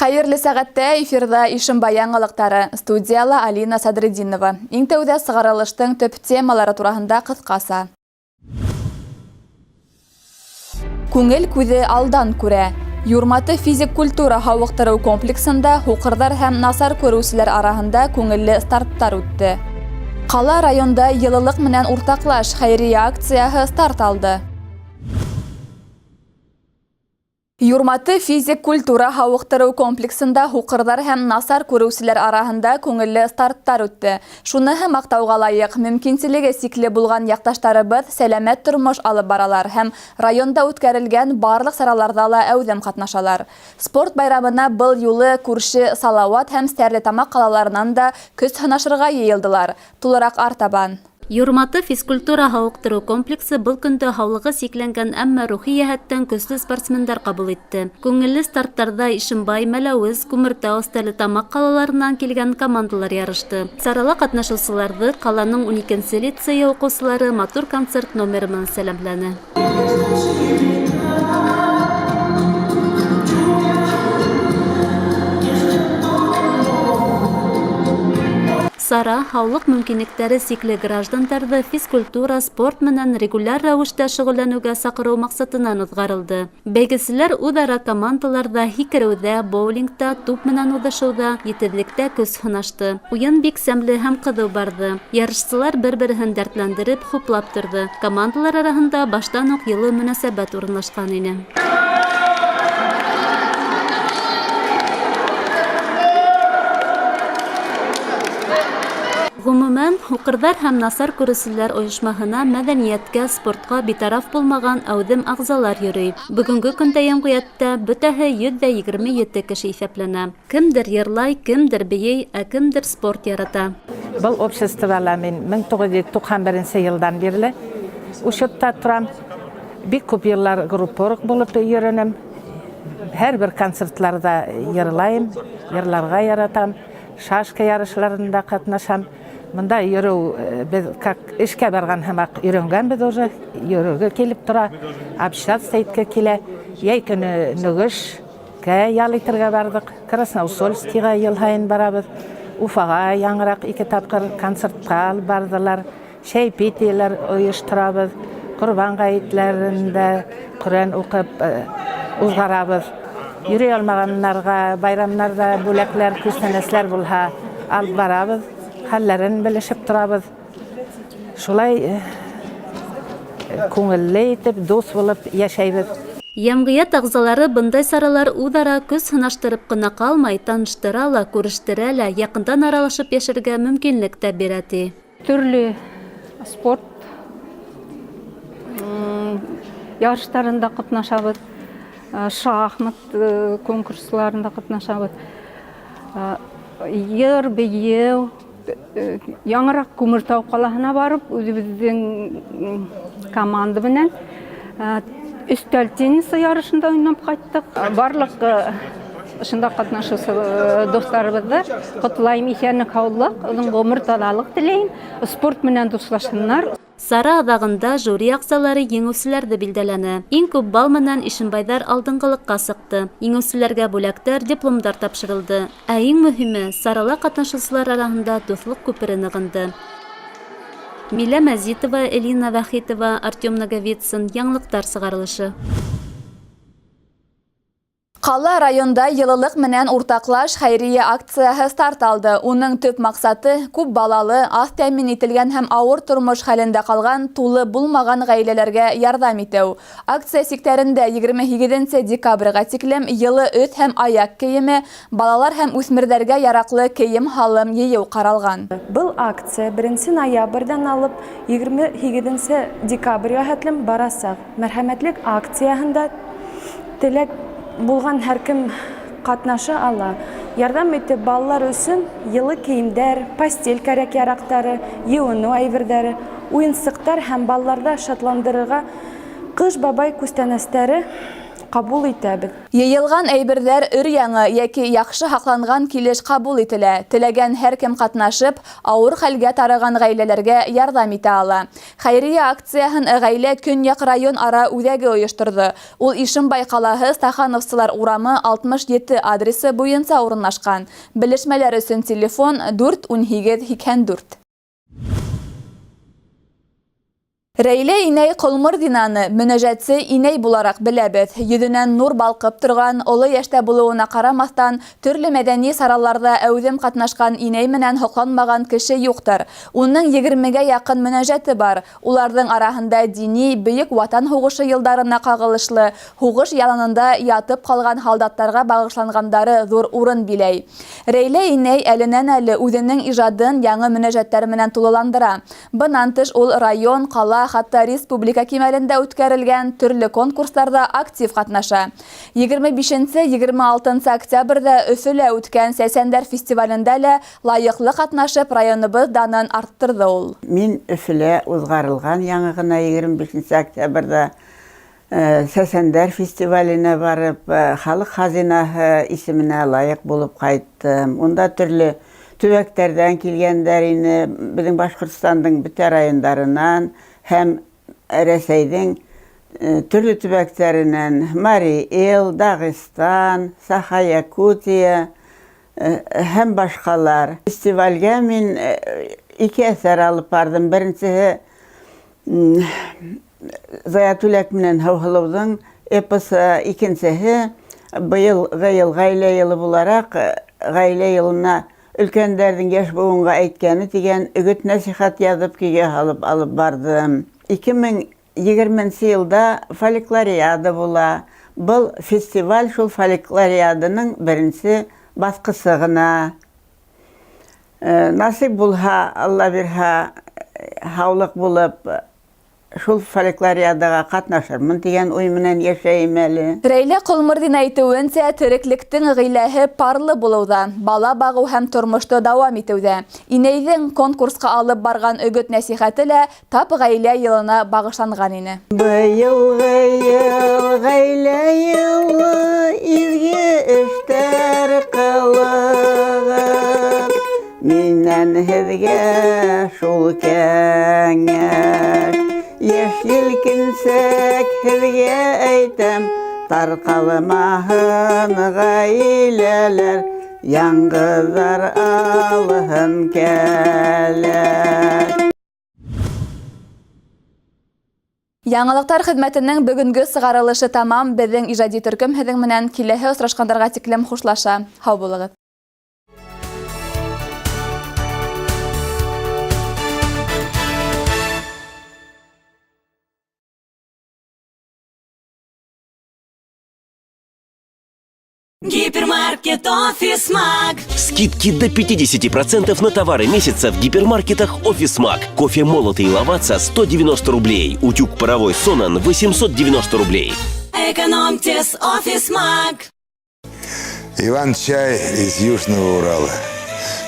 Хайырлы сәғәттә эфирда Ишимбай яңалыктары, студияла Алина Садреддинова. Иң тәүдә сығарылыштың төп темалары турасында кыскаса. Күңел күҙе алдан күрә. Юрматы физик культура һауыҡтырыу комплексында һуҡырҙар һәм насар күреүселәр араһында күңелле старттар үтте. Ҡала районда йылылыҡ менән уртаҡлаш хәйрия акцияһы старт алды. Юрматы физик культура һауыҡтырыу комплексында һуҡырҙар һәм насар күреүселәр араһында күңелле старттар үтте. Шуныһы маҡтауға лайыҡ, мөмкинселеге сикле булған яҡташтарыбыҙ сәләмәт тормош алып баралар һәм районда үткәрелгән барлыҡ сараларҙа ла әүҙем ҡатнашалар. Спорт байрамына был юлы күрше Салауат һәм Стәрлетамаҡ ҡалаларынан да көс һынашырға йыйылдылар. Тулыраҡ артабан. Юрматы физкультура һауыҡтырыу комплексы был көндө һаулығы сикләнгән, әммә рухи йәһәттән көслө спортсмендар ҡабул итте. Күңелле старттарҙа Ишимбай, Мәләүез, Күмертау, Стәрлетамаҡ ҡалаларынан килгән командалар ярышты. Сарала ҡатнашыусыларҙы ҡаланың 12-нсе лицейы уҡыусылары матур концерт номеры менән сәләмләне. Сара һаулыҡ мөмкинлектәре сикле граждандарҙы физкультура, спорт менән регуляр рәүештә шөғөлләнеүгә саҡырыу маҡсатынан уҙғарылды. Бәйгеселәр үҙ-ара командаларҙа һикереүҙә, боулингта, туп менән уҙышыуҙа, етеҙлектә көс һынашты. Уйын бик сәмле һәм ҡыҙыу барҙы. Ярышсылар бер-береһен дәртләндереп, хуплап торҙо. Командалар араһында баштан уҡ йылы мөнәсәбәт урынлашҡан ине. Ғөмүмән, һуҡырҙар һәм насар күреүселәр ойошмаһына мәҙәниәткә, спортҡа битараф булмаған әүҙем ағзалар йөрөй. Бөгөнгө көндә йәмғиәттә бөтәһе 127 кеше иҫәпләнә. Кемдер йырлай, кемдер бейей, ә кемдер спорт ярата. Был обществола мин 1991 йылдан бирле учетта торам. Бик күп йыллар группорок булып йөрөнөм. Һәр бер концертларда йырлайым, йырларға яратам, шашка ярышларында ҡатнашам. Мында йөрөү, беҙ как эшкә барған һымаҡ өйрәнгәнбеҙ уже, йөрөргә килеп тора, общаться иткә килә. Йәй көнө Нөгөшкә ял итергә барҙык, Красноусольскийға йыл һайын барабыҙ, Уфаға яңыраҡ 2 тапҡыр концертҡа алып барҙылар, шәй-питиеләр ойошторабыҙ, Ҡорбан ғәйетләрендә Ҡөрьән уҡып уҙғарабыҙ. Йөрөй алмағаннарға байрамнарҙа бүләкләр, күстәнәсләр булһа алып барабыҙ. Хәлләрен белешеп торабыҙ. Шулай күңелле итеп, дус булып йәшәйбеҙ. Йәмғиәт ағзалары бындай саралар үҙ-ара көс һынаштырып ҡына ҡалмай, таныштыра ла, күрештерә лә, яҡындан аралашып йәшәргә мөмкинлек тә бирә, ти. Төрлө спорт ярыштарында ҡатнашабыҙ, шахмат конкурсларында ҡатнашабыҙ, йыр, бейеү, яңыраҡ Күмертау ҡалаһына барып, үҙебеҙҙең команда менән өҫтәл теннисы ярышында уйнап ҡайттык. Барлыҡ ошонда ҡатнашыусы достарыбыҙҙы ҡотлайым, иҫәнлек, һаулыҡ, оҙон ғүмер, таҙалыҡ теләйем. Спорт менән дуҫлашһындар. Сара аҙағында жюри ағзалары еңеүселәрҙе билдәләне. Иң күп бал менән Ишимбайҙар алдынғылыҡҡа сыҡты. Еңеүселәргә бүләктәр, дипломдар тапшырылды. Ә иң мөһиме, сарала ҡатнашыусылар араһында дуҫлыҡ күпере нығынды. Милә Мәзитова, Элина Вәхитова, Артем Наговицын, яңылыҡтар сығарылышы. Ҡала районда йылылыҡ менән уртаҡлаш хәйрия акцияһы старт алды. Уның төп маҡсаты күп балалы, аҙ тәьмин ителгән һәм ауыр тормош хәлендә ҡалған, тулы булмаған ғаиләләргә ярҙам итеү. Акция сиктәрендә 28 декабрға тиклем йылы өҫ һәм аяҡ кейеме, балалар һәм үҫмерҙәргә яраҡлы кейем-һалым йыйыу ҡаралған. Был акция 1 ноябрҙән алып 28 декабргә хәтлем барасаҡ. Мәрхәмәтлек акцияһында теләк булған һәр кем ҡатнаша ала. Ярҙам итеп балалар өсөн йылы кейемдәр, постель кәрәк-яраҡтары, йыуыныу әйберҙәре, уйынсыҡтар һәм балаларҙа шатландырырға ҡыш бабай күстәнәстәре кабул итәбез. Йыйылган әйберләр өр-яңы яки яхшы һакланган килеш кабул ителә. Теләгән һәркем катнашып, авыр хәлгә тарыган гаиләләргә ярдәм итә ала. Хәйрия акцияһын гаилә Көньяк район ара үҙәге оештырды. Ул Ишембай ҡалаһы Стахановцылар урамы 67 адресы буйынса урынлашкан. Белешмәләр өсөн телефон 41884. Рәйлә инәй Ҡолморҙинаны мөнәжәтсе инәй булараҡ беләбеҙ. Йөҙөнән нур балҡып торған, оло йәштә булыуына ҡарамаҫтан, төрлө мәҙәни сараларҙа әүҙем ҡатнашҡан инәй менән һоҡланмаған кеше юҡтыр. Уның 20-гә яҡын мөнәжәте бар. Уларҙың араһында дини, бөйөк Ватан һуғышы йылдарына ҡағылышлы, һуғыш яланында ятып ҡалған һалдаттарға бағышланғандары ҙур урын биләй. Рәйлә инәй әленән-әле үҙенең ижадын яңы мөнәжәттәр менән тулыландыра. Бынан тыш ул район, ҡала, хатта республика кимәлендә үткәрелгән төрлө конкурстарда актив ҡатнаша. 25-26 октябрҙә Өфөлә үткән Сәсәндәр фестивалендә лә лайыҡлы ҡатнашып районыбыҙ данын арттырҙы ул. Мин Өфөлә уҙғарылған яңы ғына 25 октябрҙә Сәсәндәр фестиваленә барып, халыҡ хазинаһы исеменә лайыҡ булып ҡайттым. Унда төрлө төбәктәрҙән килгәндәр ине, беҙҙең Башҡортостандың бөтә райондарынан һәм Рәсәйҙең төрлө төбәктәренән, Мари Эл, Дағистан, Саха-Якутия һәм башҡалар. Фестивалгә мин 2 әҫәр алып бардым. Беренсеһе Заятүләк менән Һыуһылыуҙың эпосы, икенсеһе быйыл ғаилә йылы булараҡ ғаилә йылына өлкәндәрҙең йәш быуынға әйткәне тигән өгөт нәсихәт яҙып көйгә алып бардым. 2020 йылда фольклориада була. Был фестиваль шул фольклориаданың беренсе баҫҡысы ғына. Насип булһа, Алла бирһә, һаулыҡ булып, шул фольклориадаға ҡатнашырмын тигән уй менән йәшәйем әле. Рәйлә Ҡолморҙин әйтеүенсә, тереклектең ғиләһе парлы булыуҙа, бала бағыу һәм тормошто дауам итеүҙә. Инәйҙең конкурсҡа алып барған өгөт нәсихәте лә тап ғаилә йылына бағышланған ине. Быйылғы йыл ғаилә йылы, изге эштәр ҡылығыҙ. Минән һеҙгә шул кәңәш. Йәш елкенсәк һеҙгә әйтәм, тарҡалмаһын ғаиләләр, яңғыҙҙар алһын кәләш. Яңылыҡтар хеҙмәтенең бөгөнгө сығарылышы тамам. Беҙҙең ижади төркөм һеҙҙең менән киләһе осрашҡандарға тиклем хушлаша. Һау булығыҙ. Гипермаркет «Офисмаг». Скидки до 50% на товары месяца в гипермаркетах «Офисмаг». Кофе молотый Лаваца 190 рублей. Утюг паровой Сонан 890 рублей. Экономьте с «Офисмаг». Иван-чай из Южного Урала.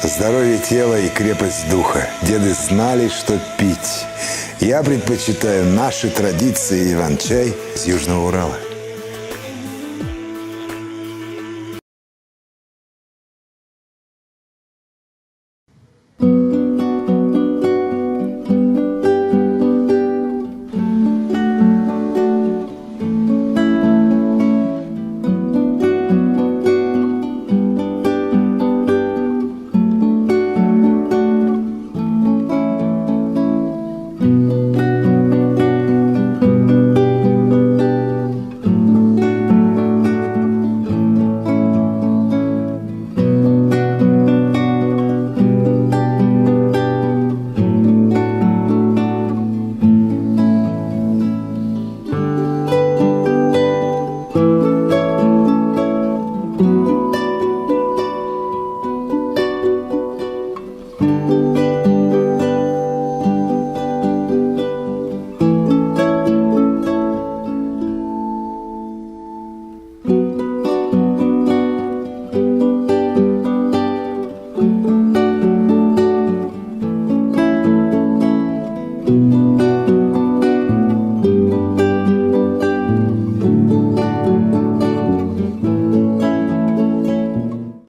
Здоровье тела и крепость духа. Деды знали, что пить. Я предпочитаю наши традиции Иван-чай из Южного Урала. Thank you.